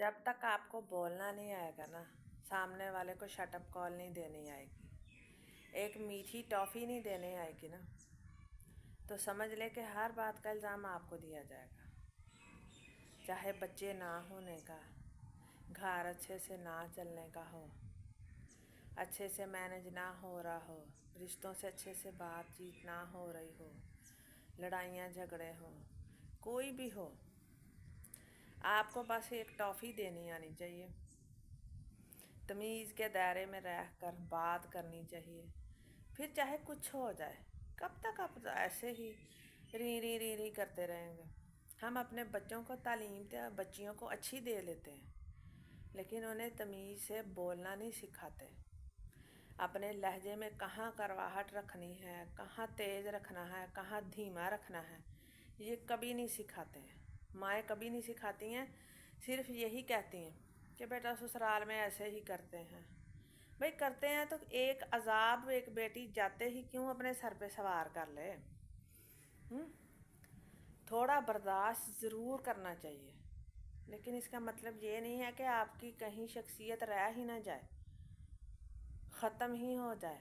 جب تک آپ کو بولنا نہیں آئے گا نا، سامنے والے کو شٹ اپ کال نہیں دینی آئے گی، ایک میٹھی ٹافی نہیں دینے آئے گی نا، تو سمجھ لے کہ ہر بات کا الزام آپ کو دیا جائے گا۔ چاہے بچے نہ ہونے کا، گھر اچھے سے نہ چلنے کا ہو، اچھے سے مینج نہ ہو رہا ہو، رشتوں سے اچھے سے بات چیت نہ ہو رہی ہو، لڑائیاں جھگڑے ہوں، کوئی بھی ہو، آپ کو بس ایک ٹافی دینی آنی چاہیے، تمیز کے دائرے میں رہ کر بات کرنی چاہیے۔ پھر چاہے کچھ ہو جائے، کب تک آپ ایسے ہی ری کرتے رہیں گے؟ ہم اپنے بچوں کو تعلیم بچیوں کو اچھی دے لیتے ہیں، لیکن انہیں تمیز سے بولنا نہیں سکھاتے، اپنے لہجے میں کہاں کرواہٹ رکھنی ہے، کہاں تیز رکھنا ہے، کہاں دھیما رکھنا ہے، یہ کبھی نہیں سکھاتے ہیں۔ مائیں کبھی نہیں سکھاتی ہیں، صرف یہی کہتی ہیں کہ بیٹا سسرال میں ایسے ہی کرتے ہیں۔ بھئی کرتے ہیں تو ایک عذاب ایک بیٹی جاتے ہی کیوں اپنے سر پہ سوار کر لے؟ تھوڑا برداشت ضرور کرنا چاہیے، لیکن اس کا مطلب یہ نہیں ہے کہ آپ کی کہیں شخصیت رہ ہی نہ جائے، ختم ہی ہو جائے۔